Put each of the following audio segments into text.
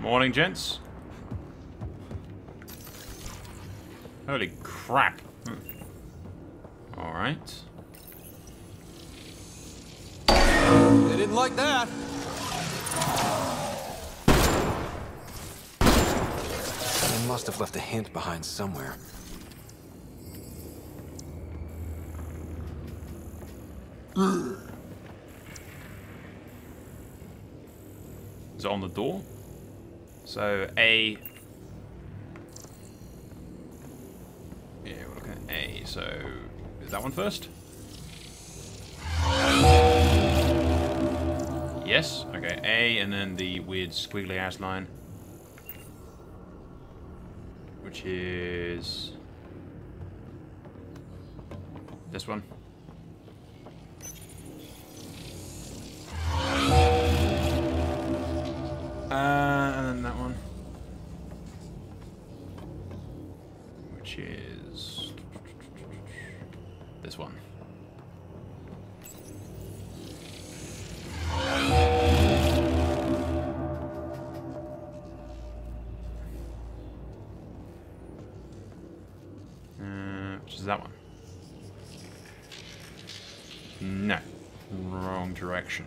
Morning, gents. Holy crap. Alright. They didn't like that. They must have left a hint behind somewhere. Is it on the door? So A. Yeah, we're looking at A. So is that one first? Yes. Okay, A, and then the weird squiggly ass line, which is this one. And then that one, which is this one. Which is that one. No. Wrong direction.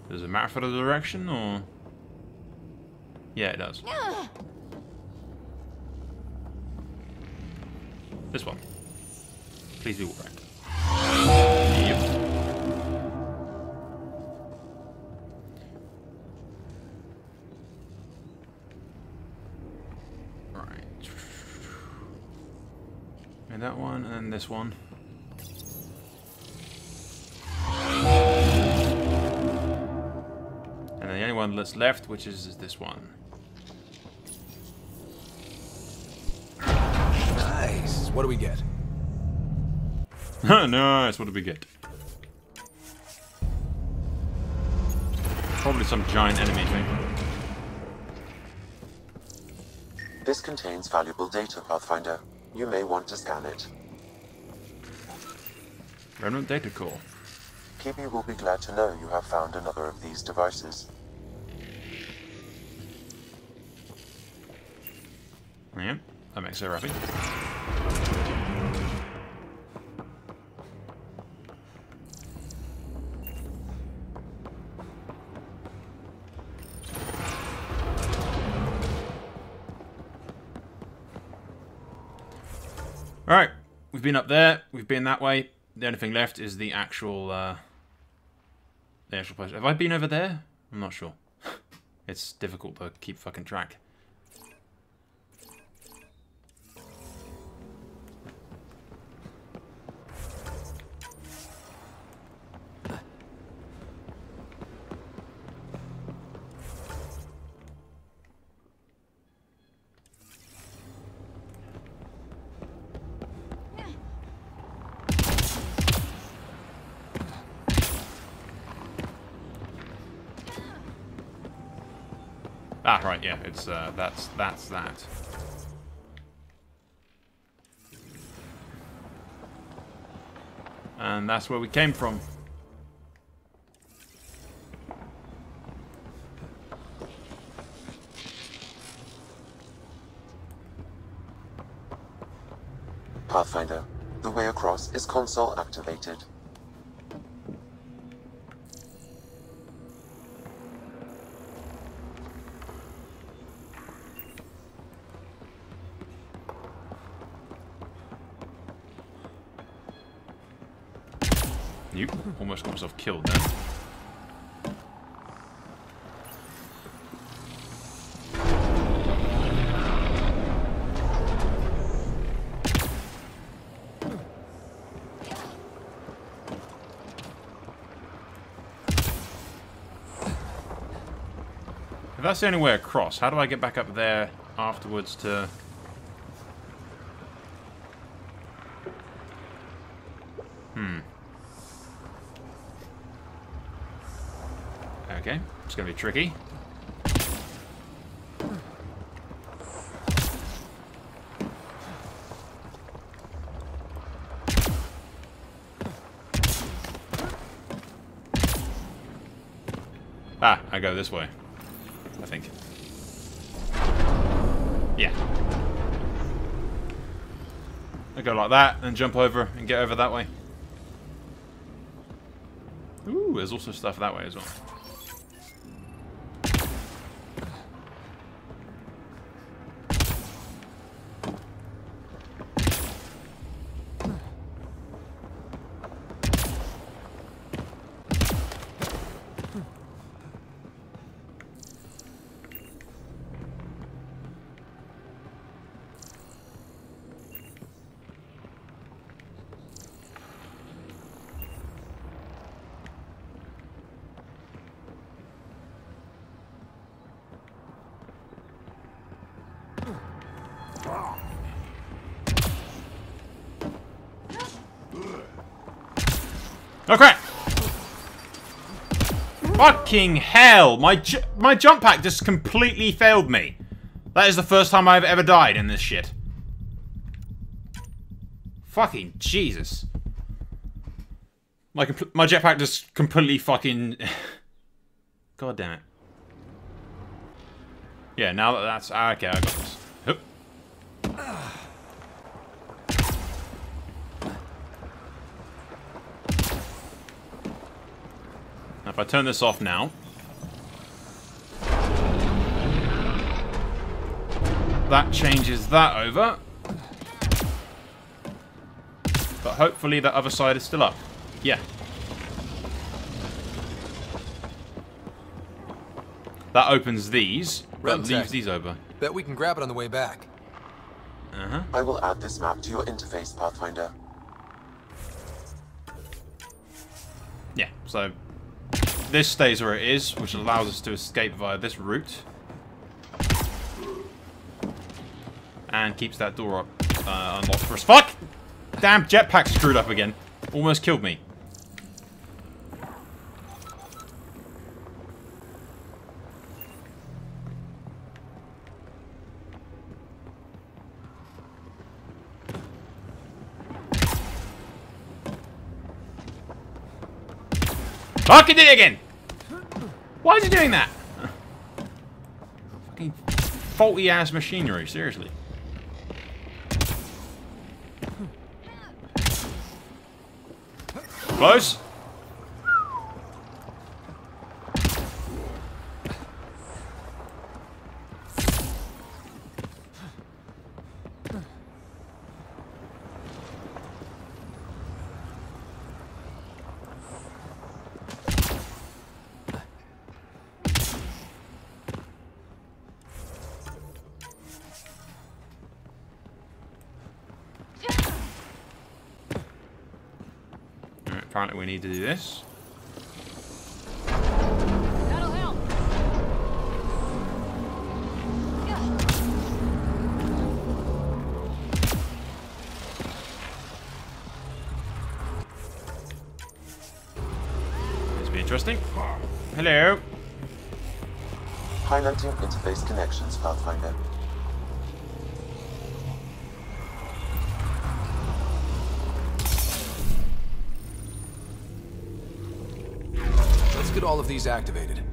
Does it matter for the direction, or...? Yeah, it does. This one. Please be correct. Yep. Right. And that one, and this one. And then the only one that's left, which is this one. Nice. What do we get? Nice. What did we get? Probably some giant enemy thing. This contains valuable data, Pathfinder. You may want to scan it. Remnant data core. Kibi will be glad to know you have found another of these devices. Yeah, that makes her happy. Alright, we've been up there, we've been that way. The only thing left is the actual place. Have I been over there? I'm not sure. It's difficult to keep fucking track. Ah, right, yeah, it's, that's that. And that's where we came from. Pathfinder, the way across is console activated. You almost got myself killed there. If that's the only way across, how do I get back up there afterwards to... Okay, it's going to be tricky. I go this way. I think. Yeah. I go like that and jump over and get over that way. Ooh, there's also stuff that way as well. Oh crap! Fucking hell! My jump pack just completely failed me. That is the first time I've ever died in this shit. Fucking Jesus. My jetpack just completely fucking... God damn it. Yeah, now that that's... okay, I got this. Hup. Now if I turn this off now... that changes that over. But hopefully that other side is still up. Yeah. That opens these, but leaves these over. Bet we can grab it on the way back. Uh-huh. I will add this map to your interface, Pathfinder. Yeah, so this stays where it is, which allows us to escape via this route. And keeps that door up unlocked for us. Fuck! Damn jetpack screwed up again. Almost killed me. Fuck, it did it again! Why is it doing that? Fucking faulty ass machinery, seriously. Close. Apparently we need to do this. That'll help. This will be interesting. Hello. Highlighting interface connections, Pathfinder. Get all of these activated.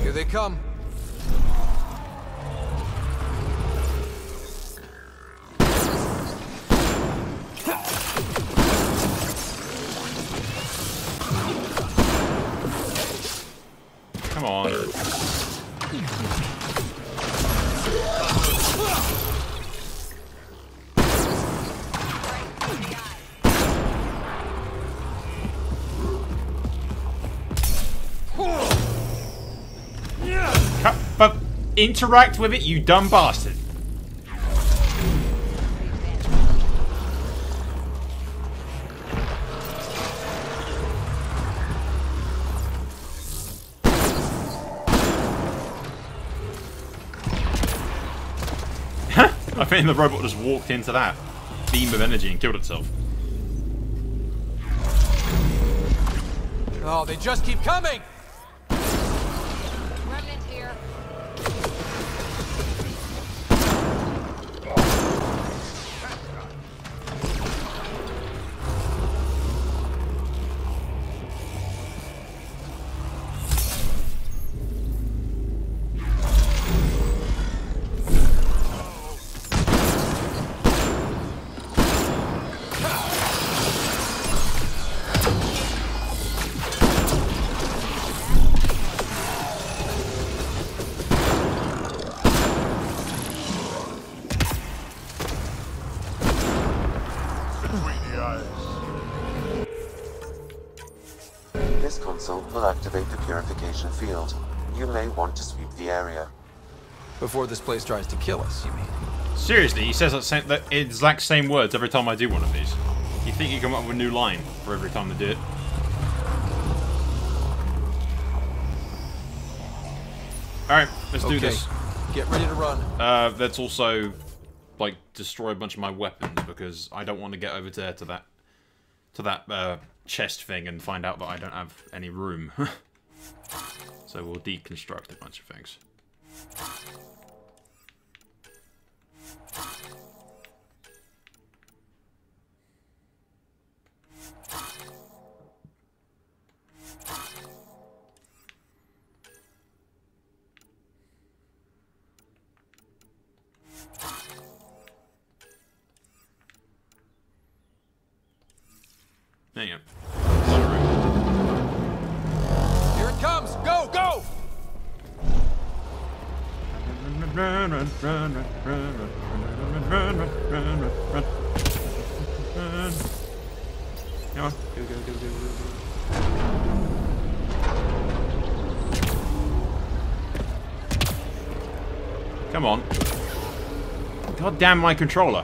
Here they come. Come on. But interact with it, you dumb bastard. I think the robot just walked into that beam of energy and killed itself. Oh, they just keep coming! Remnant here. activate the purification field. You may want to sweep the area. Before this place tries to kill us, you mean? Seriously, he says that exact same words every time I do one of these. You think you come up with a new line for every time they do it? Alright, let's do this. Get ready to run. Let's also, like, destroy a bunch of my weapons, because I don't want to get over there to that chest thing and find out that I don't have any room. So we'll deconstruct a bunch of things. There you go. Here it comes! Go! Go! Run, run, run, run, run, run, run, run, run, run, run. Come on. Go, go, go, go, go. Come on. God damn my controller.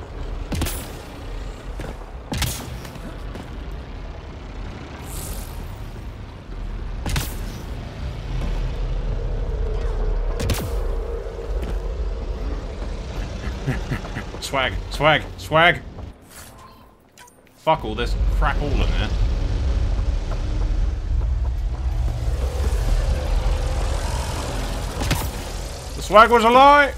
Swag, swag, swag. Fuck all this crap all in there. The swag was a lie!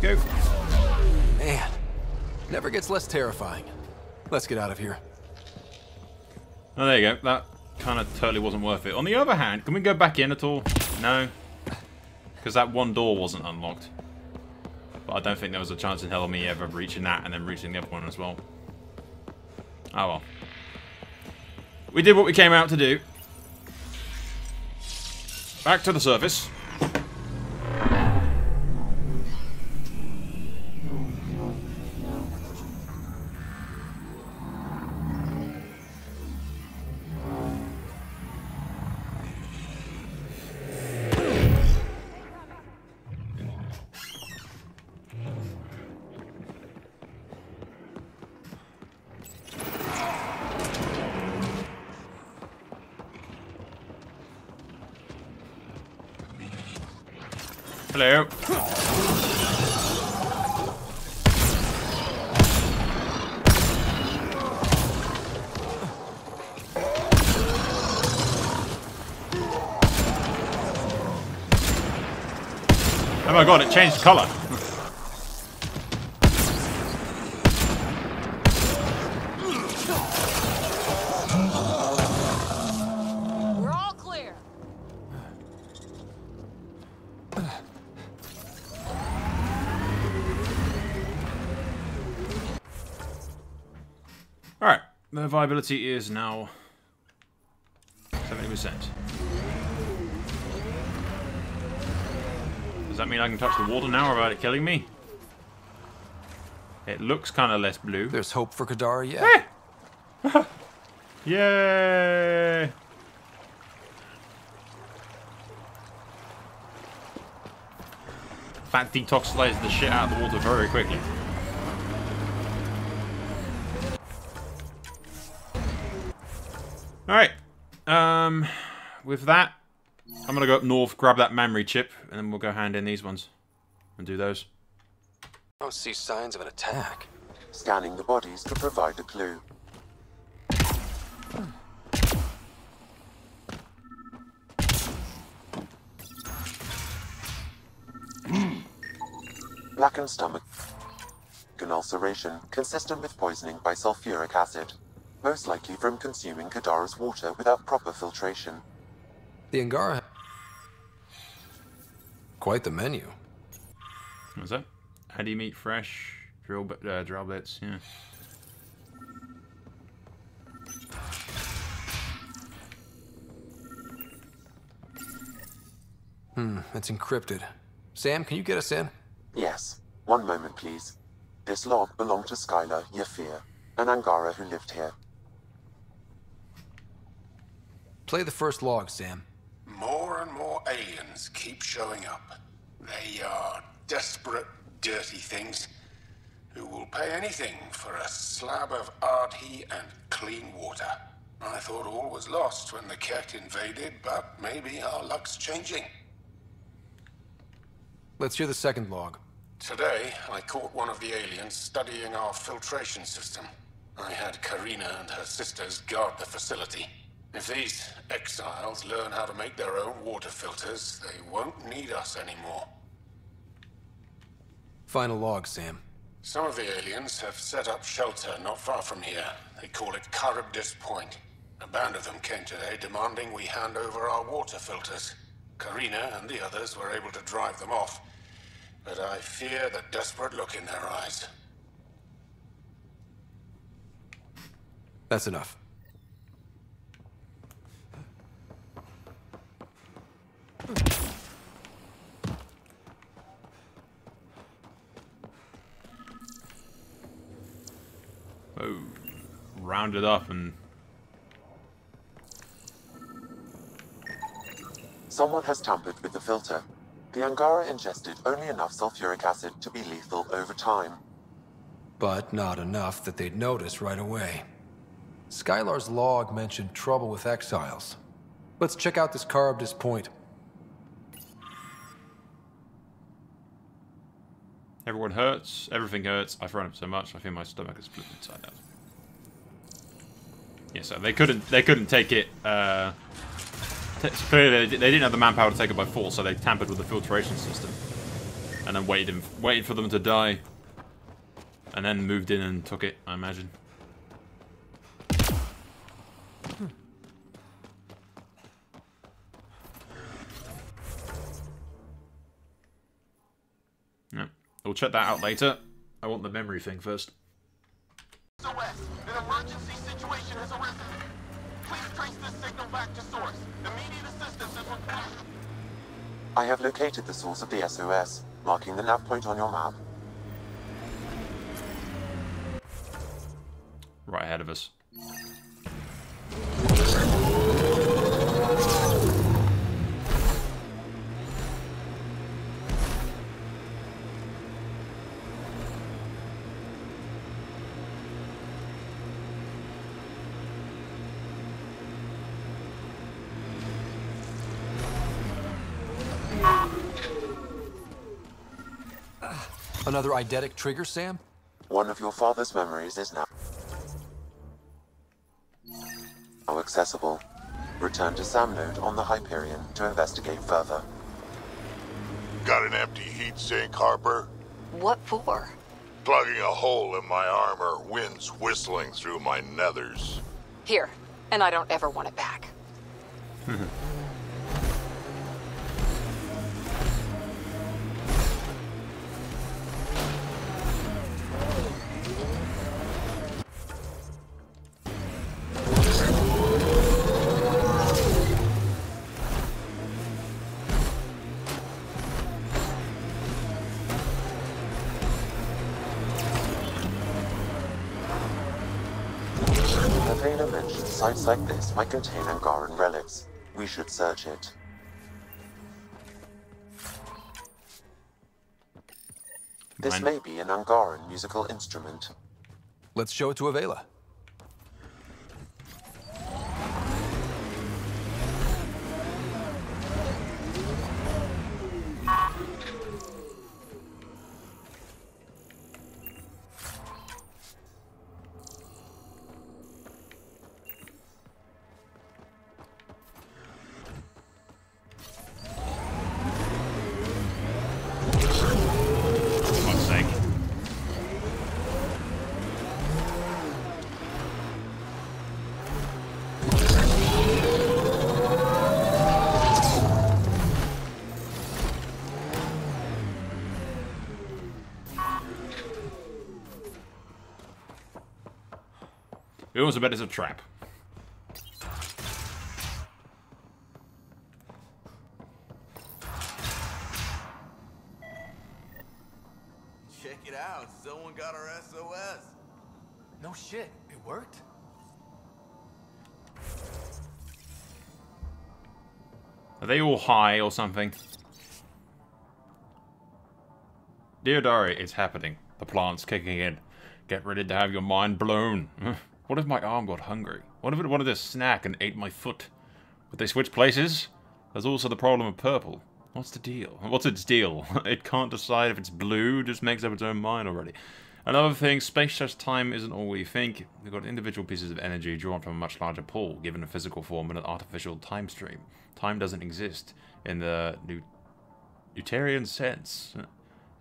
Go. Man, never gets less terrifying. Let's get out of here. Oh, there you go. That kind of totally wasn't worth it. On the other hand, can we go back in at all? No. Because that one door wasn't unlocked. But I don't think there was a chance in hell of me ever reaching that and then reaching the other one as well. Oh well. We did what we came out to do. Back to the surface. Hello. Oh my god, it changed colour. We're all clear. Alright, the viability is now 70%. Does that mean I can touch the water now without it killing me? It looks kind of less blue. There's hope for Kadara yet. Hey! Yay! That detoxifies the shit out of the water very quickly. Alright. With that, I'm gonna go up north, grab that memory chip, and then we'll go hand in these ones. And do those. I don't see signs of an attack. Scanning the bodies could provide a clue. Blackened stomach. An ulceration consistent with poisoning by sulfuric acid. Most likely from consuming Kadara's water without proper filtration. The Angara. Quite the menu. What's that? How do you meat fresh? Drill bits, yeah. It's encrypted. Sam, can you get us in? Yes. One moment, please. This log belonged to Skylar Yafir, an Angara who lived here. Play the first log, Sam. More and more aliens keep showing up. They are desperate, dirty things who will pay anything for a slab of Ardhi and clean water. I thought all was lost when the Ket invaded, but maybe our luck's changing. Let's hear the second log. Today, I caught one of the aliens studying our filtration system. I had Karina and her sisters guard the facility. If these exiles learn how to make their own water filters, they won't need us anymore. Final log, Sam. Some of the aliens have set up shelter not far from here. They call it Charybdis Point. A band of them came today demanding we hand over our water filters. Karina and the others were able to drive them off, but I fear the desperate look in their eyes. That's enough. Oh, round it up and... Someone has tampered with the filter. The Angara ingested only enough sulfuric acid to be lethal over time. But not enough that they'd notice right away. Skylar's log mentioned trouble with exiles. Let's check out this Charybdis Point. Everyone hurts. Everything hurts. I've run up so much. I feel my stomach is split inside out. Yeah, so they couldn't take it. Clearly, they didn't have the manpower to take it by force, so they tampered with the filtration system, and then waited for them to die, and then moved in and took it. I imagine. Yeah. We'll check that out later. I want the memory thing first. SOS, an emergency situation has arisen. Please trace this signal back to source. Immediate assistance is required. I have located the source of the SOS, marking the nav point on your map. Right ahead of us. Another eidetic trigger, Sam? One of your father's memories is now accessible. Return to Sam Node on the Hyperion to investigate further. Got an empty heat sink, Harper? What for? Plugging a hole in my armor, wind's whistling through my nethers. Here, and I don't ever want it back. Nevada mentioned sites like this might contain Angaran relics. We should search it. This may be an Angaran musical instrument. Let's show it to Avela. It was a bit as a trap. No shit, it worked? Are they all high or something? Dear Diary, it's happening. The plant's kicking in. Get ready to have your mind blown. What if my arm got hungry? What if it wanted a snack and ate my foot? Would they switch places? There's also the problem of purple. What's the deal? What's its deal? It can't decide if it's blue, just makes up its own mind already. Another thing, space-time isn't all we think. We've got individual pieces of energy drawn from a much larger pool, given a physical form and an artificial time stream. Time doesn't exist in the Newtonian sense.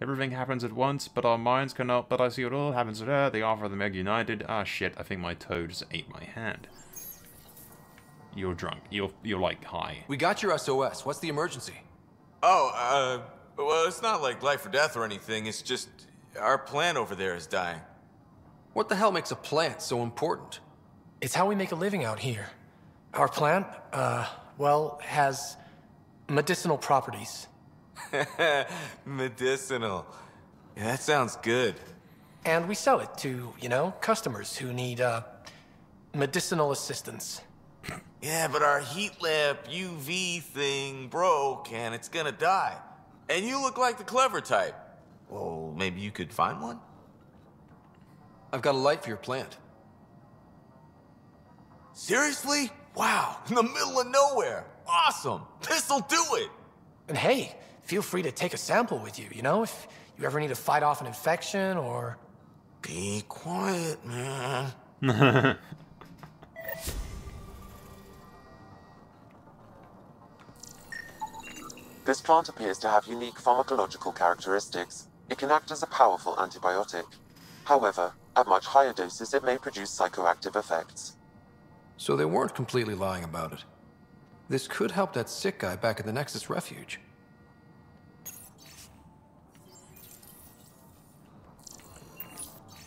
Everything happens at once, but our minds cannot. But I see it all happens at her. The offer of the Meg United. Ah, shit! I think my toe just ate my hand. You're drunk. You're like high. We got your SOS. What's the emergency? Oh, well, it's not like life or death or anything. It's just our plant over there is dying. What the hell makes a plant so important? It's how we make a living out here. Our plant, well, has medicinal properties. Medicinal. Yeah, that sounds good. And we sell it to, you know, customers who need, medicinal assistance. Yeah, but our heat lamp UV thing broke and it's gonna die. And you look like the clever type. Well, maybe you could find one? I've got a light for your plant. Seriously? Wow, in the middle of nowhere. Awesome. This'll do it. And hey, feel free to take a sample with you, you know, if you ever need to fight off an infection or... Be quiet, man. This plant appears to have unique pharmacological characteristics. It can act as a powerful antibiotic. However, at much higher doses it may produce psychoactive effects. So they weren't completely lying about it. This could help that sick guy back at the Nexus Refuge.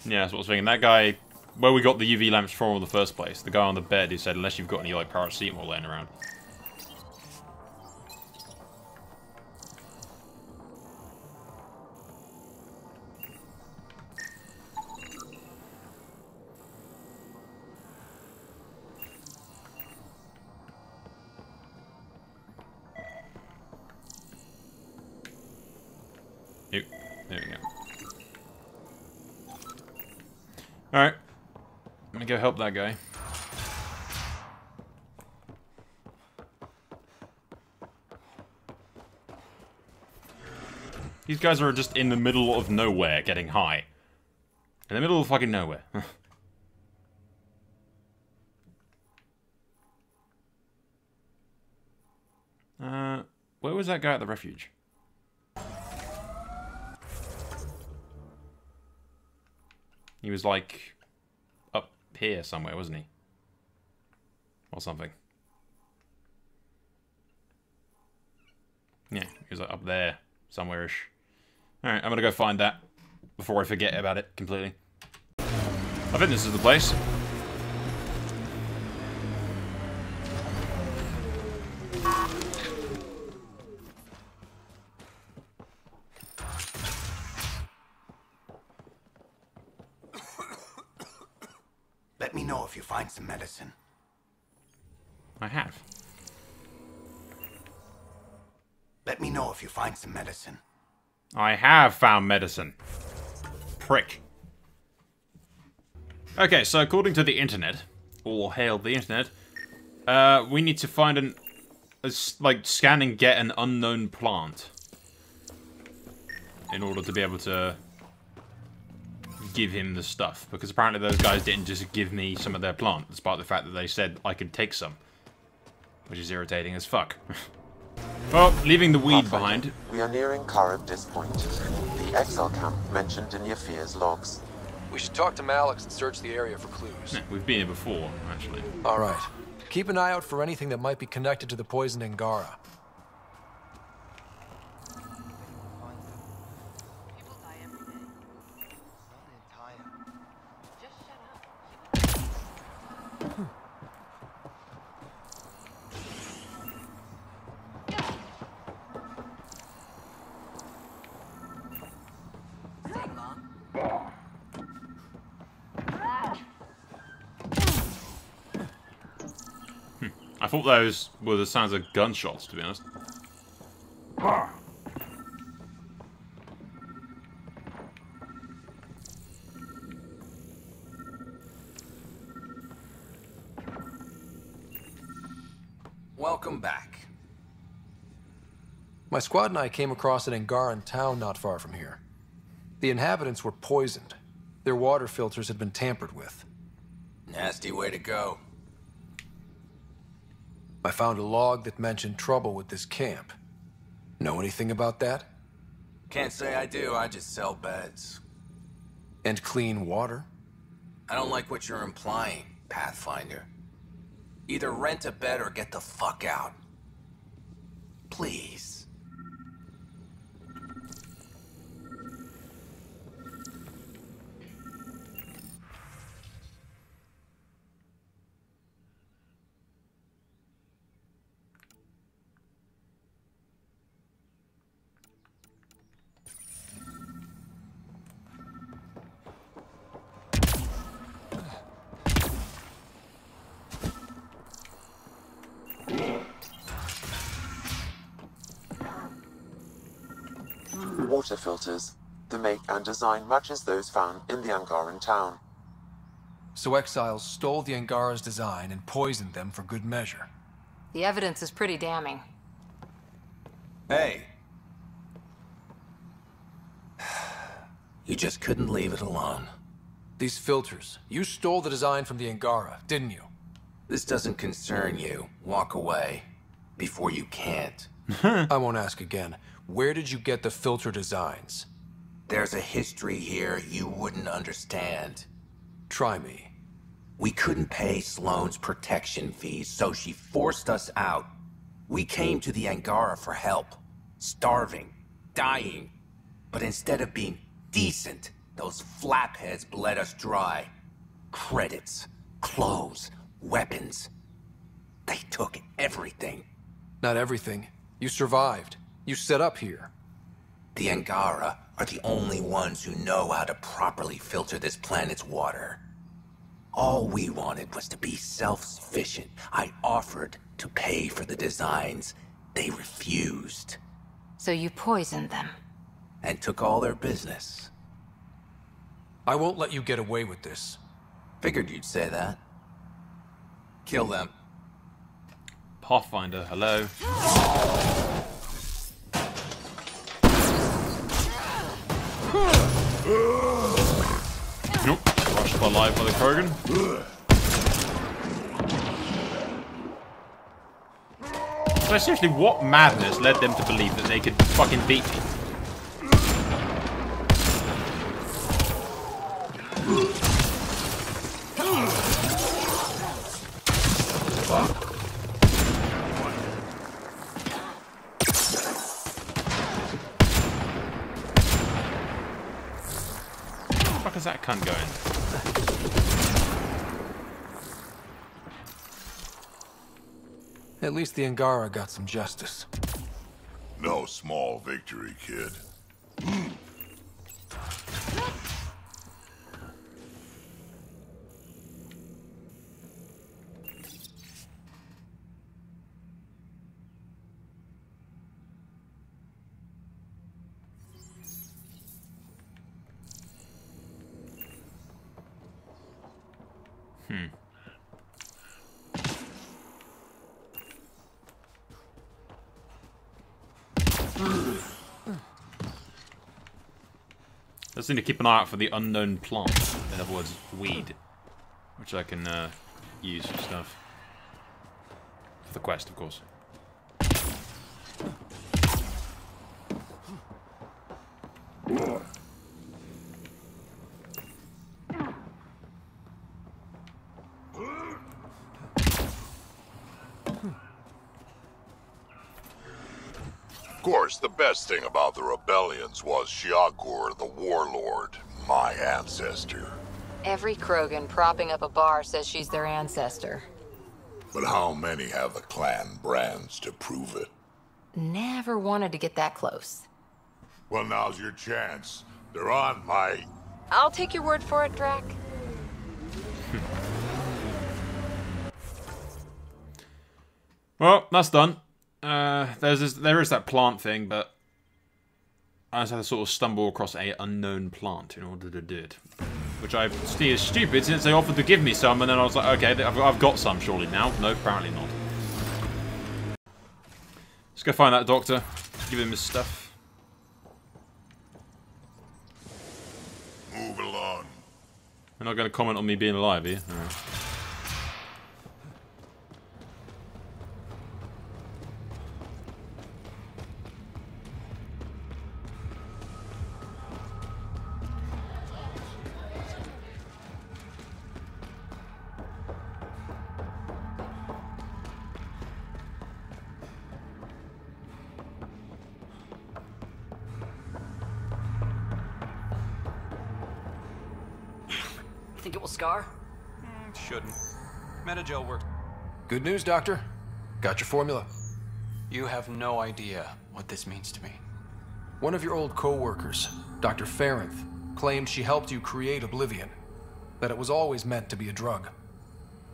Yeah, that's what I was thinking. That guy, where we got the UV lamps from in the first place, the guy on the bed who said, unless you've got any, like, paracetamol laying around. Nope. There we go. Alright. I'm gonna go help that guy. These guys are just in the middle of nowhere getting high. In the middle of fucking nowhere. Where was that guy at the refuge? He was like up here somewhere, wasn't he? Or something. Yeah, he was like up there somewhere-ish. Alright, I'm gonna go find that before I forget about it completely. I think this is the place. Let me know if you find some medicine. I have. Let me know if you find some medicine. I have found medicine. Prick. Okay, so according to the internet, all hail the internet, we need to find like, scan and get an unknown plant in order to be able to give him the stuff. Because apparently those guys didn't just give me some of their plant, despite the fact that they said I could take some. Which is irritating as fuck. Well, leaving the weed behind. We are nearing Karabdis Point, the exile camp mentioned in Yafir's logs. We should talk to Malix and search the area for clues. Yeah, we've been here before, actually. Alright. Keep an eye out for anything that might be connected to the poison in Gara. I thought those were the sounds of gunshots, to be honest. Welcome back. My squad and I came across an Angaran town not far from here. The inhabitants were poisoned. Their water filters had been tampered with. Nasty way to go. I found a log that mentioned trouble with this camp. Know anything about that? Can't say I do, I just sell beds. And clean water? I don't like what you're implying, Pathfinder. Either rent a bed or get the fuck out. Please. Water filters. The make and design matches those found in the Angaran town. So exiles stole the Angara's design and poisoned them for good measure. The evidence is pretty damning. Hey. You just couldn't leave it alone. These filters. You stole the design from the Angara, didn't you? This doesn't concern you. Walk away. Before you can't. I won't ask again. Where did you get the filter designs? There's a history here you wouldn't understand. Try me. We couldn't pay Sloane's protection fees, so she forced us out. We came to the Angara for help. Starving. Dying. But instead of being decent, those flapheads bled us dry. Credits. Clothes. Weapons. They took everything. Not everything. You survived. You set up here. The Angara are the only ones who know how to properly filter this planet's water. All we wanted was to be self-sufficient. I offered to pay for the designs. They refused. So you poisoned them. And took all their business. I won't let you get away with this. Figured you'd say that. Kill them. Pathfinder, hello. Nope. Rushed alive by the Krogan. So seriously, what madness led them to believe that they could fucking beat me? Where the fuck is that cunt going? At least the Angara got some justice. No small victory, kid. Just need to keep an eye out for the unknown plant. In other words, weed. Which I can use for stuff. For the quest, of course. Of course, the best thing about the rebellions was Shiagur, the warlord, my ancestor. Every Krogan propping up a bar says she's their ancestor. But how many have the clan brands to prove it? Never wanted to get that close. Well, now's your chance. They're on my... I'll take your word for it, Drac. Well, that's done. There is that plant thing, but I just had to sort of stumble across a unknown plant in order to do it. Which I see is stupid since they offered to give me some, and then I was like, okay, I've got some surely now. No, apparently not. Let's go find that doctor. Give him his stuff. Move along. You're not going to comment on me being alive, are you? Alright. Think it will scar? Shouldn't. Metagel works. Good news, Doctor. Got your formula. You have no idea what this means to me. One of your old co-workers, Dr. Farrenth, claimed she helped you create Oblivion. That it was always meant to be a drug.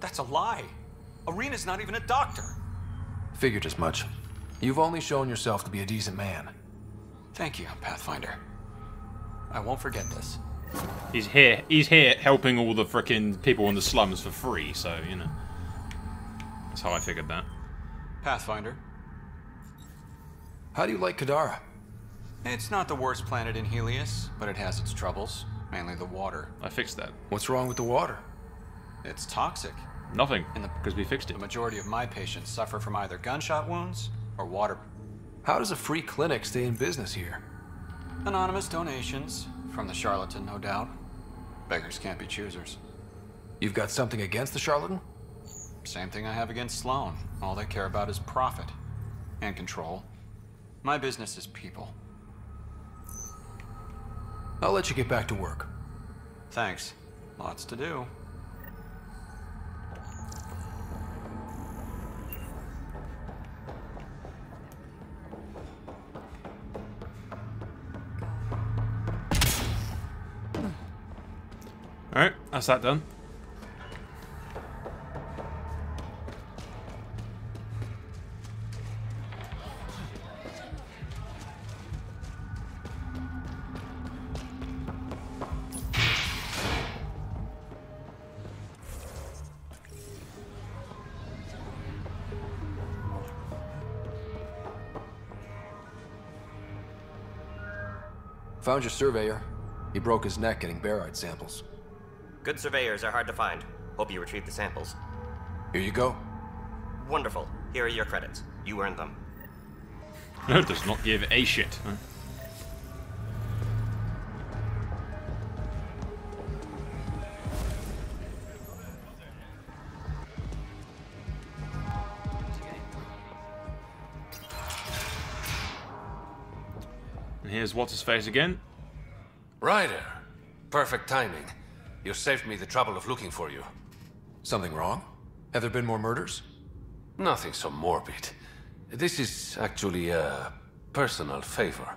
That's a lie. Arena's not even a doctor. Figured as much. You've only shown yourself to be a decent man. Thank you, Pathfinder. I won't forget this. He's here helping all the frickin' people in the slums for free, so, you know. That's how I figured that. Pathfinder. How do you like Kadara? It's not the worst planet in Helios, but it has its troubles. Mainly the water. I fixed that. What's wrong with the water? It's toxic. Nothing, because we fixed it. The majority of my patients suffer from either gunshot wounds or water. How does a free clinic stay in business here? Anonymous donations. From the charlatan, no doubt. Beggars can't be choosers. You've got something against the charlatan? Same thing I have against Sloan. All they care about is profit. And control. My business is people. I'll let you get back to work. Thanks. Lots to do. Alright, that's that done. Found your surveyor. He broke his neck getting barite samples. Good surveyors are hard to find. Hope you retrieve the samples. Here you go. Wonderful. Here are your credits. You earned them. Does not give a shit. Huh? And here's what's-his-face again. Ryder. Perfect timing. You saved me the trouble of looking for you. Something wrong? Have there been more murders? Nothing so morbid. This is actually a personal favor.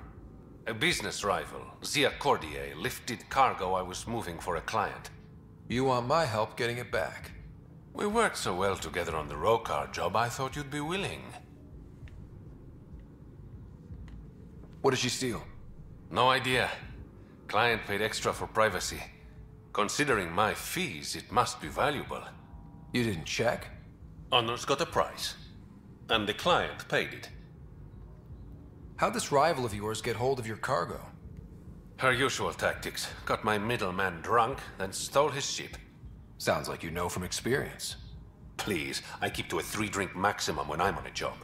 A business rival, Zia Cordier, lifted cargo I was moving for a client. You want my help getting it back? We worked so well together on the Rhaegar job, I thought you'd be willing. What did she steal? No idea. Client paid extra for privacy. Considering my fees, it must be valuable. You didn't check? Honor's got a price. And the client paid it. How'd this rival of yours get hold of your cargo? Her usual tactics. Got my middleman drunk, then stole his ship. Sounds like you know from experience. Please, I keep to a 3-drink maximum when I'm on a job.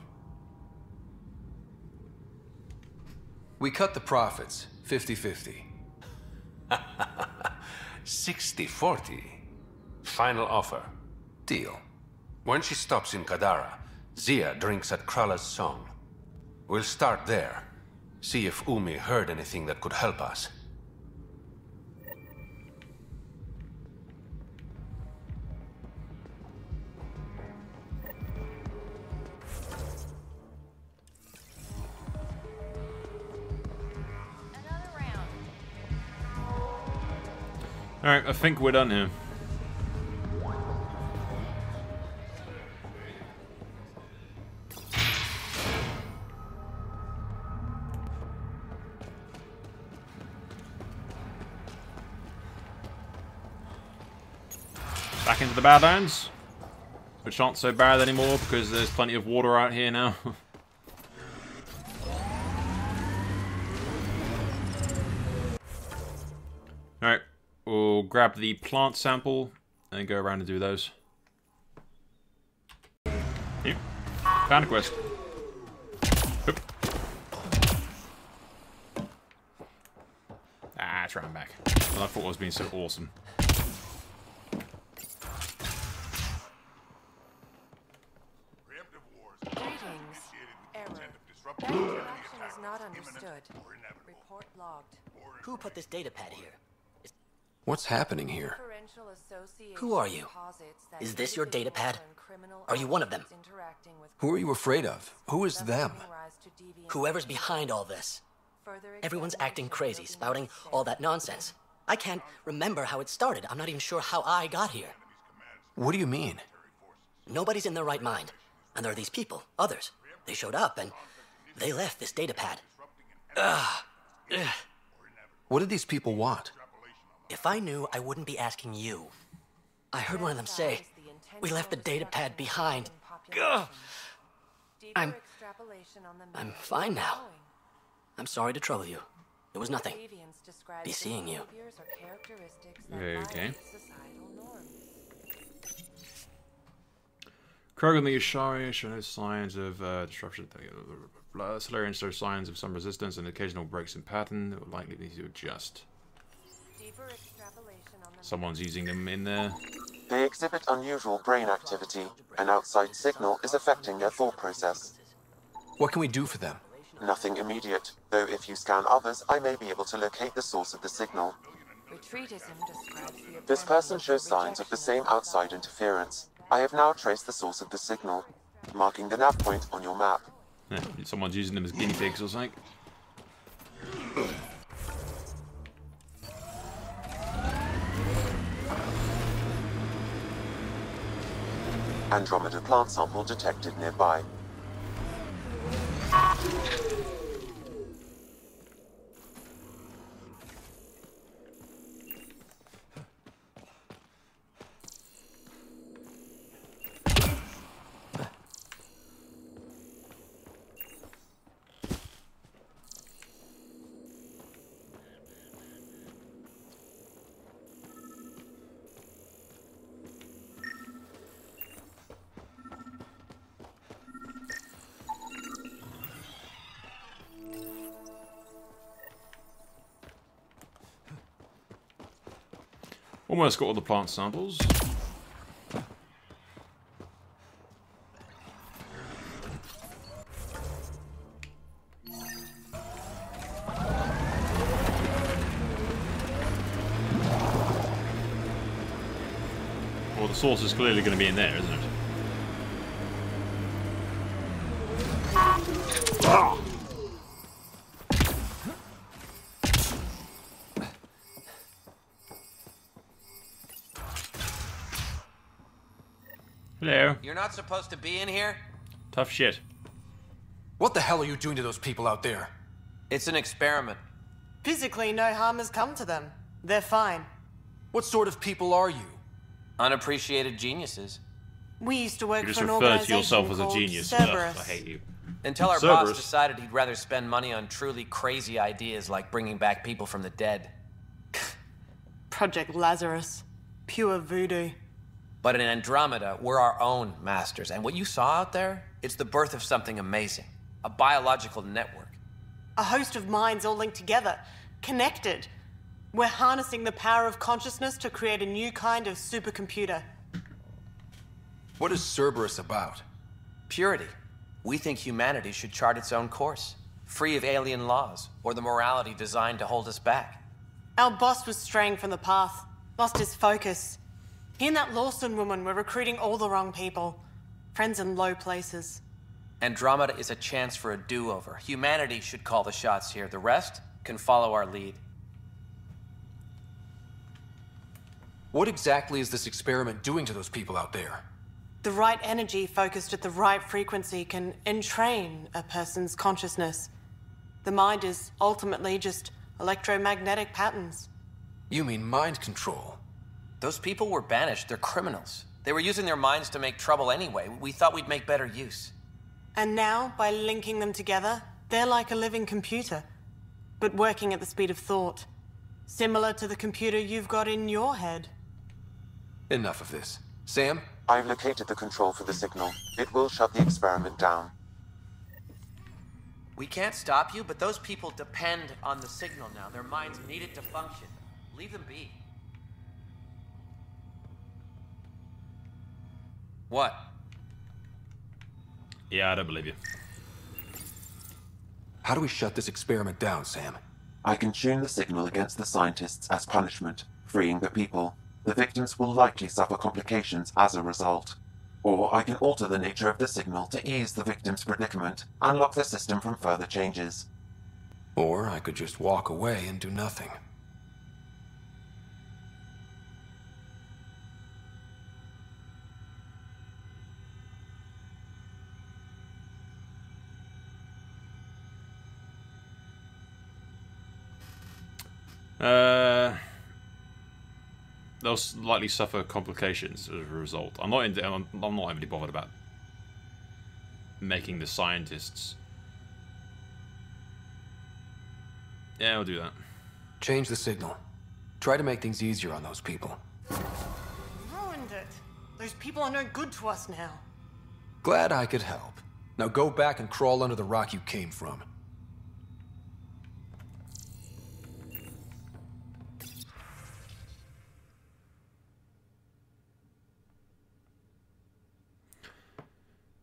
We cut the profits, 50-50. 60-40. Final offer. Deal. When she stops in Kadara, Zia drinks at Krala's song. We'll start there. See if Umi heard anything that could help us. Alright, I think we're done here. Back into the Badlands, which aren't so bad anymore because there's plenty of water out here now. Alright, we'll grab the plant sample and go around and do those. Yep. Found a quest. Oop. Ah, it's round back. Well, I thought it was being so awesome. Greetings. Error. That interaction is not understood. Report logged. Who put this data pad here? What's happening here? Who are you? Is this your data pad? Are you one of them? Who are you afraid of? Who is them? Whoever's behind all this. Everyone's acting crazy, spouting all that nonsense. I can't remember how it started. I'm not even sure how I got here. What do you mean? Nobody's in their right mind. And there are these people, others. They showed up and they left this data pad. Ugh. What did these people want? If I knew, I wouldn't be asking you. I heard one of them say, we left the data pad behind. Ugh. I'm fine now. I'm sorry to trouble you. It was nothing. Be seeing you. Okay. Krogan the Ashari show no signs of disruption. Solarians show signs of some resistance and occasional breaks in pattern that will likely need to adjust. Someone's using them in there. They exhibit unusual brain activity. An outside signal is affecting their thought process. What can we do for them? Nothing immediate, though if you scan others, I may be able to locate the source of the signal. This person shows signs of the same outside interference. I have now traced the source of the signal, marking the nav point on your map. Yeah, someone's using them as guinea pigs or something. Andromeda plant sample detected nearby. Almost got all the plant samples. Well, the source is clearly going to be in there, isn't it? Hello. You're not supposed to be in here? Tough shit. What the hell are you doing to those people out there? It's an experiment. Physically, no harm has come to them. They're fine. What sort of people are you? Unappreciated geniuses. We used to work You just for an refer to organization yourself as a called genius. Cerberus. Ugh, I hate you. Until our Cerberus. boss decided he'd rather spend money on truly crazy ideas like bringing back people from the dead. Project Lazarus. Pure voodoo. But in Andromeda, we're our own masters. And what you saw out there, it's the birth of something amazing. A biological network. A host of minds all linked together. Connected. We're harnessing the power of consciousness to create a new kind of supercomputer. What is Cerberus about? Purity. We think humanity should chart its own course, free of alien laws or the morality designed to hold us back. Our boss was straying from the path, lost his focus. He and that Lawson woman were recruiting all the wrong people. Friends in low places. Andromeda is a chance for a do-over. Humanity should call the shots here. The rest can follow our lead. What exactly is this experiment doing to those people out there? The right energy focused at the right frequency can entrain a person's consciousness. The mind is ultimately just electromagnetic patterns. You mean mind control? Those people were banished. They're criminals. They were using their minds to make trouble anyway. We thought we'd make better use. And now, by linking them together, they're like a living computer, but working at the speed of thought. Similar to the computer you've got in your head. Enough of this. Sam? I've located the control for the signal. It will shut the experiment down. We can't stop you, but those people depend on the signal now. Their minds need it to function. Leave them be. What? Yeah, I don't believe you. How do we shut this experiment down, Sam? I can tune the signal against the scientists as punishment, freeing the people. The victims will likely suffer complications as a result. Or I can alter the nature of the signal to ease the victim's predicament, unlock the system from further changes. Or I could just walk away and do nothing. They'll likely suffer complications as a result. I'm not really bothered about making the scientists. Yeah, I'll do that. Change the signal. Try to make things easier on those people. Ruined it. Those people are no good to us now. Glad I could help. Now go back and crawl under the rock you came from.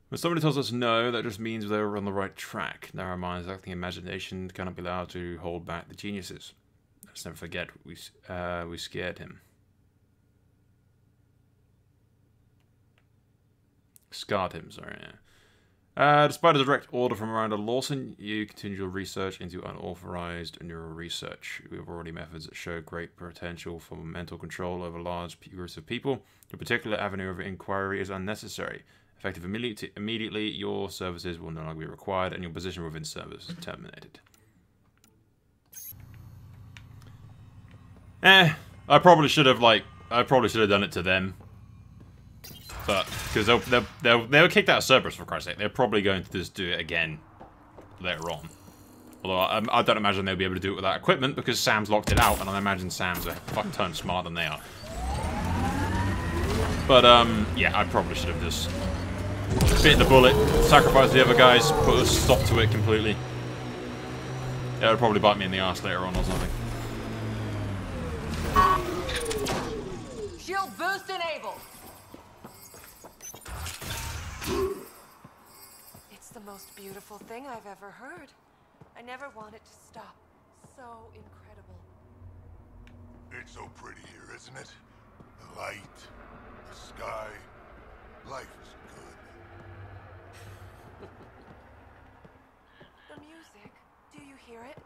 When somebody tells us no, that just means they're on the right track. Narrow minds lacking imagination cannot be allowed to hold back the geniuses. Let's never forget we scared him. Scarred him, sorry. Yeah. Despite a direct order from Miranda Lawson, you continue your research into unauthorized neural research. We have already methods that show great potential for mental control over large groups of people. A particular avenue of inquiry is unnecessary. Effective immediately, your services will no longer be required, and your position within service is terminated. I probably should have done it to them, but because they were kicked out of Cerberus, for Christ's sake, they're probably going to just do it again later on. Although I don't imagine they'll be able to do it without equipment because Sam's locked it out, and I imagine Sam's a fuck ton smarter than they are. But yeah, I probably should have just bit the bullet, sacrificed the other guys, put a stop to it completely. That would probably bite me in the ass later on or something. Shield boost enabled. It's the most beautiful thing I've ever heard. I never want it to stop. So incredible. It's so pretty here, isn't it? The light, the sky, life is good. The music, do you hear it?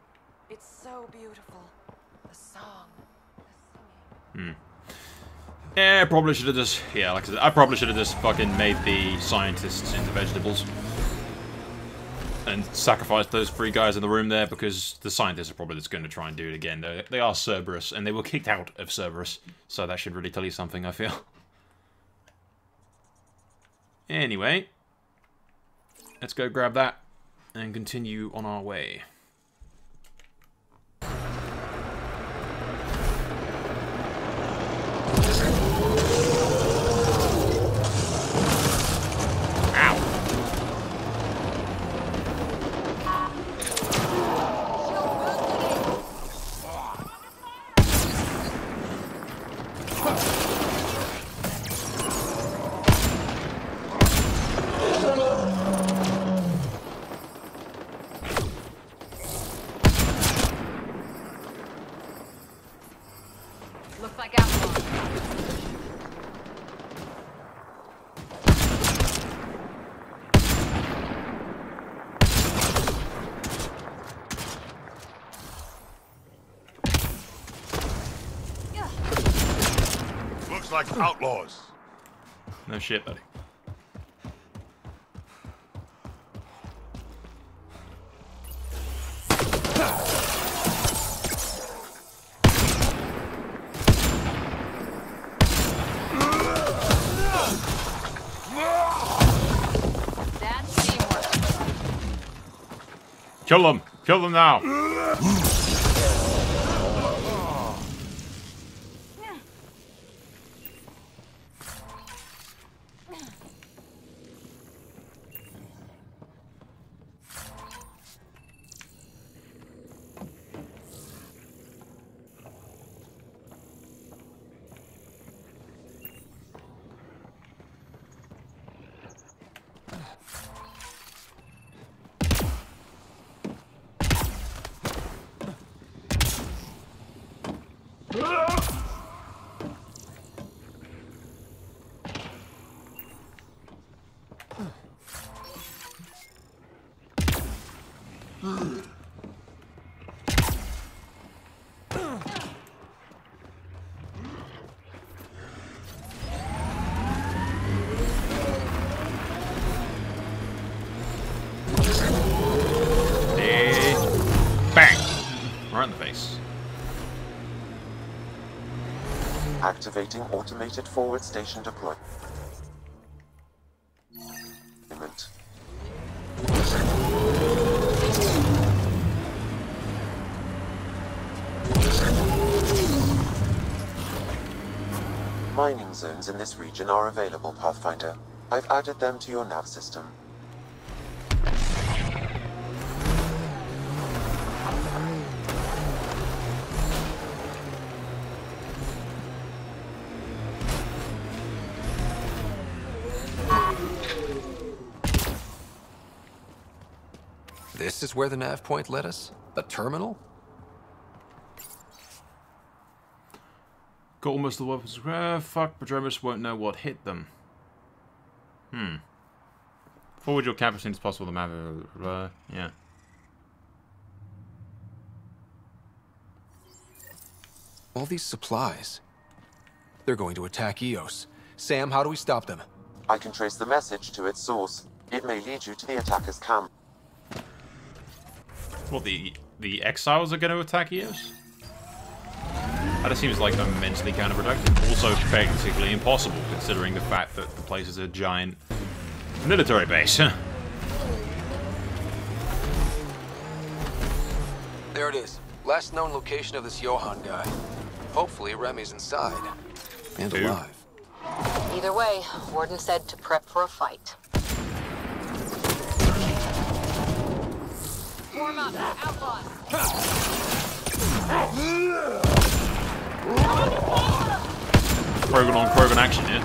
It's so beautiful. The song, the singing. Yeah, I probably should have just... Yeah, like I said, I probably should have just fucking made the scientists into vegetables. And sacrificed those 3 guys in the room there, because the scientists are probably just going to try and do it again. They are Cerberus, and they were kicked out of Cerberus. So that should really tell you something, I feel. Anyway. Let's go grab that and continue on our way. Looks like outlaw. Looks like outlaws. No shit, buddy. Kill them! Kill them now! Bang! Right in the face. Activating automated forward station deployment. Mining zones in this region are available, Pathfinder. I've added them to your nav system. This is where the nav point led us? A terminal? Got almost the weapons. Fuck, Andromeda won't know what hit them. Forward your camp as soon as possible. The map. Yeah. All these supplies. They're going to attack Eos. Sam, how do we stop them? I can trace the message to its source. It may lead you to the attacker's camp. What, the exiles are going to attack Eos? That just seems like immensely counterproductive. Also practically impossible, considering the fact that the place is a giant military base. There it is. Last known location of this Johann guy. Hopefully Remy's inside. And alive. Either way, Warden said to prep for a fight. Warm up, outlaws! Krogan on Krogan action, yeah?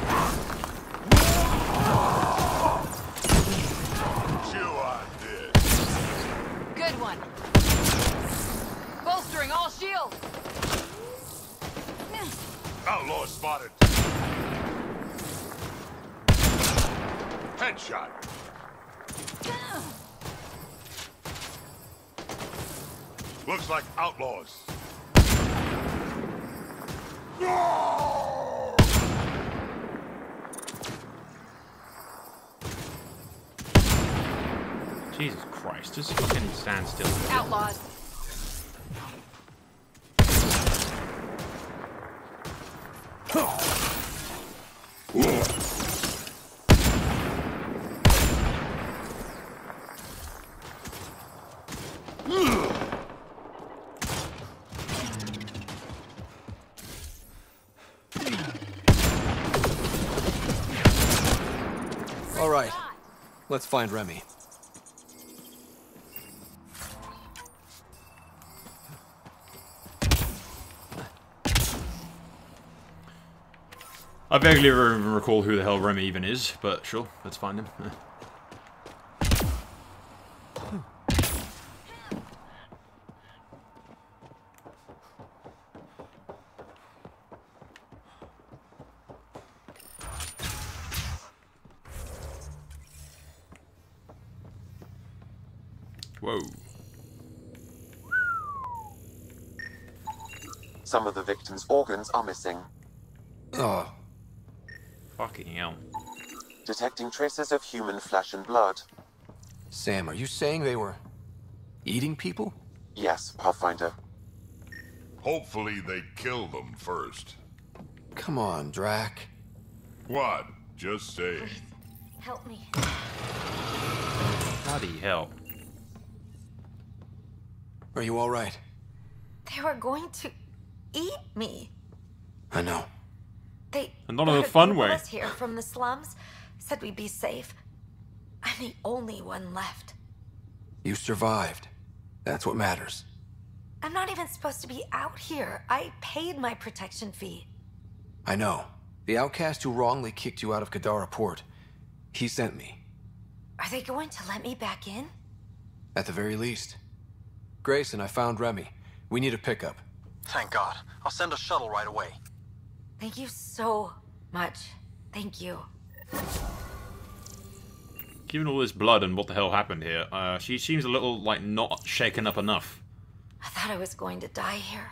Good one. Bolstering all shields. Outlaw spotted. Headshot. Looks like outlaws. Jesus Christ, just fucking stand still. Outlaws. All right, let's find Remy. I vaguely even recall who the hell Remy even is, but sure, let's find him. Whoa. Some of the victim's organs are missing. Oh. Fucking hell. Detecting traces of human flesh and blood. Sam, are you saying they were eating people? Yes, Pathfinder. Hopefully they kill them first. Come on, Drac. What? Just say. Help me. Bloody hell. Are you all right? They were going to eat me. I know. They And not in a fun way. us here from the slums, said we'd be safe. I'm the only one left. You survived. That's what matters. I'm not even supposed to be out here. I paid my protection fee. I know. The outcast who wrongly kicked you out of Kadara Port. He sent me. Are they going to let me back in? At the very least. Grayson, I found Remy. We need a pickup. Thank God. I'll send a shuttle right away. Thank you so much. Thank you. Given all this blood and what the hell happened here, she seems a little, like, not shaken up enough. I thought I was going to die here.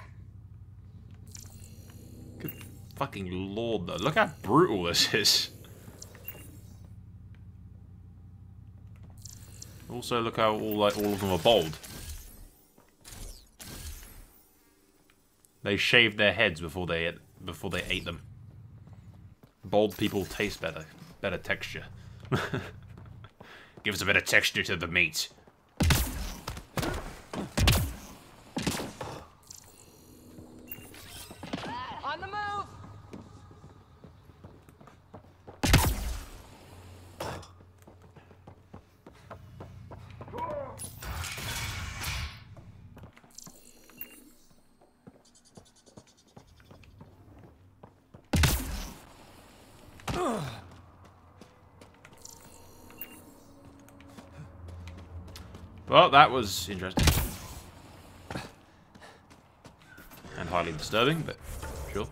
Good fucking lord, though. Look how brutal this is. Also, look how all of them are bald. They shaved their heads before they ate them. Bald people taste better. Better texture. Gives a bit of texture to the meat. On the move! Well, that was interesting. And highly disturbing, but sure.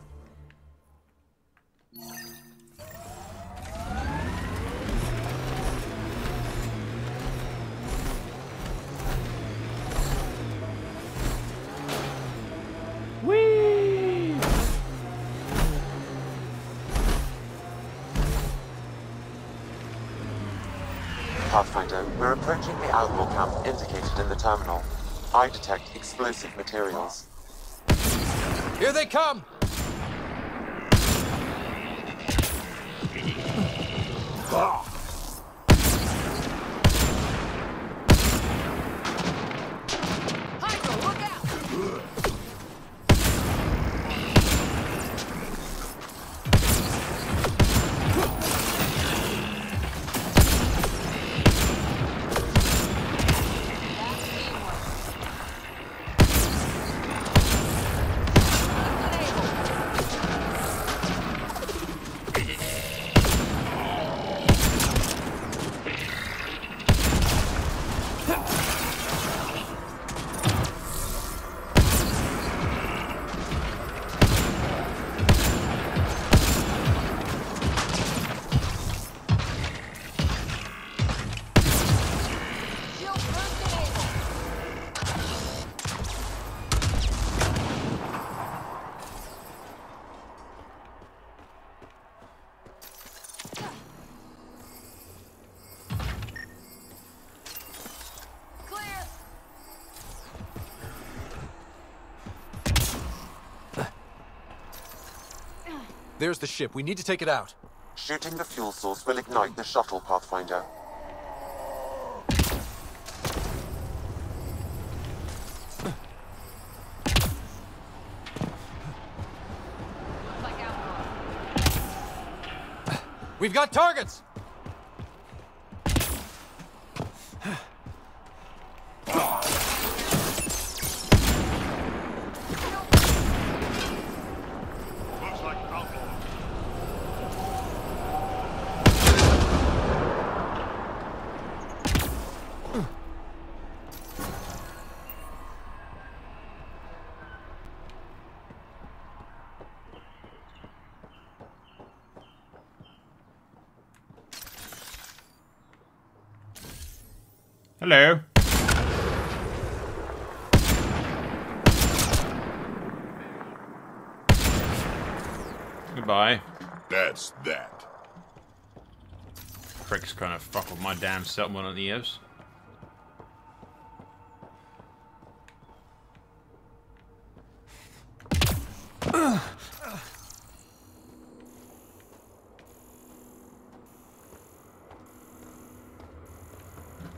Whee! Pathfinder, we're approaching the outlaw camp indicated in the terminal. I detect explosive materials. Here they come! There's the ship. We need to take it out. Shooting the fuel source will ignite the shuttle, Pathfinder. We've got targets! Hello. Goodbye. That's that. Pricks kind of fuck with my damn settlement on EOS.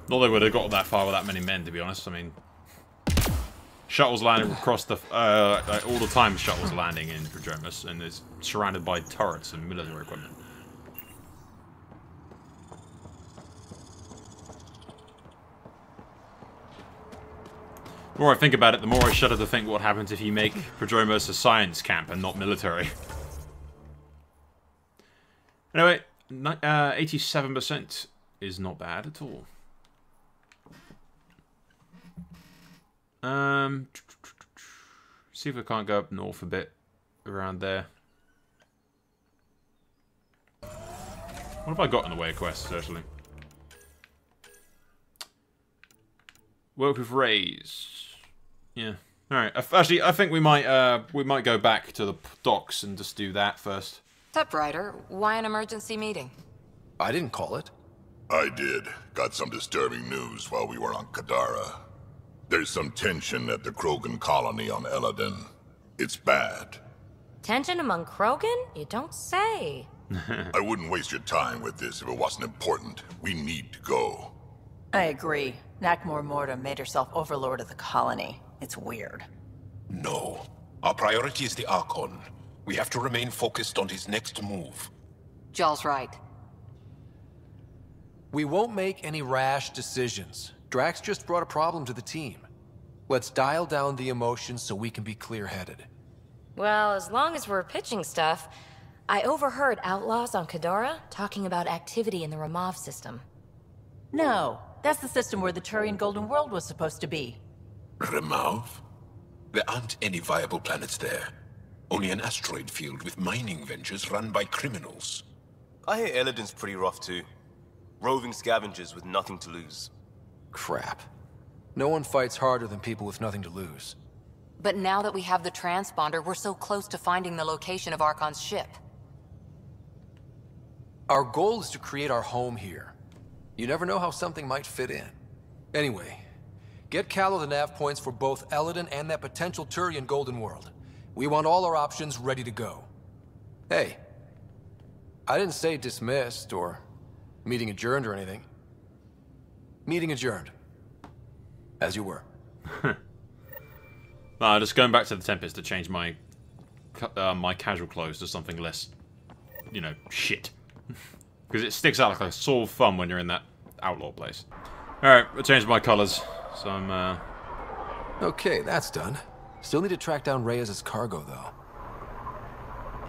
Not they would have got that far with that many men, to be honest. I mean, shuttles landing across the like all the time. Shuttles landing in Prodromus, and it's surrounded by turrets and military equipment. The more I think about it, the more I shudder to think what happens if you make Prodromus a science camp and not military. Anyway, 87% is not bad at all. See if we can't go up north a bit, around there. What have I got in the way of quests, actually? Work with Rays. Yeah. Alright, actually, I think we might go back to the docks and just do that first. What's up, Ryder? Why an emergency meeting? I didn't call it. I did. Got some disturbing news while we were on Kadara. There's some tension at the Krogan colony on Eladin. It's bad. Tension among Krogan? You don't say. I wouldn't waste your time with this if it wasn't important. We need to go. I agree. Nakmor Morta made herself overlord of the colony. It's weird. No. Our priority is the Archon. We have to remain focused on his next move. Jall's right. We won't make any rash decisions. Drax just brought a problem to the team. Let's dial down the emotions so we can be clear-headed. Well, as long as we're pitching stuff, I overheard outlaws on Kadara talking about activity in the Ramov system. No, that's the system where the Turian Golden World was supposed to be. Ramov? There aren't any viable planets there. Only an asteroid field with mining ventures run by criminals. I hear Eladin's pretty rough too. Roving scavengers with nothing to lose. Crap. No one fights harder than people with nothing to lose. But now that we have the transponder, we're so close to finding the location of Archon's ship. Our goal is to create our home here. You never know how something might fit in. Anyway, get Callow the nav points for both Eladin and that potential Turian Golden World. We want all our options ready to go. Hey, I didn't say dismissed or meeting adjourned or anything. Meeting adjourned. As you were. Just going back to the Tempest to change my my casual clothes to something less, you know, shit. Because it sticks out like a sore thumb when you're in that outlaw place. Alright, I changed my colours. So I'm, Okay, that's done. Still need to track down Reyes' cargo, though.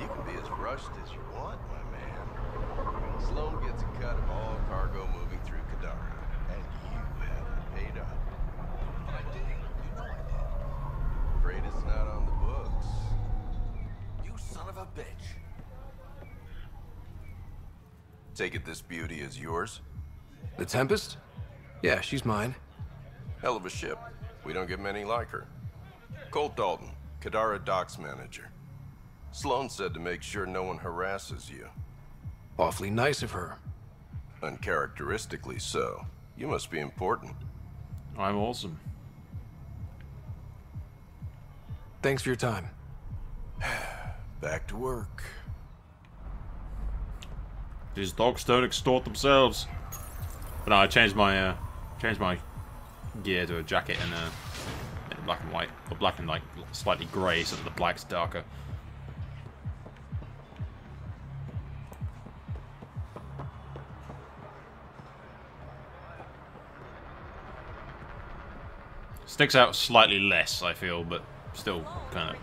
You can be as rushed as you want, my man. Sloan gets a cut of all cargo moving through Kadara, and you haven't paid up. I did. You know I did. Afraid it's not on the books. You son of a bitch. Take it this beauty is yours? The Tempest? Yeah, she's mine. Hell of a ship. We don't get many like her. Colt Dalton, Kadara Docks Manager. Sloan said to make sure no one harasses you. Awfully nice of her. Uncharacteristically so. You must be important. I'm awesome. Thanks for your time. Back to work. These dogs don't extort themselves. But no, I changed my gear to a jacket and black and white, or black and like slightly grey, so that the black's darker. Sticks out slightly less, I feel, but still kind of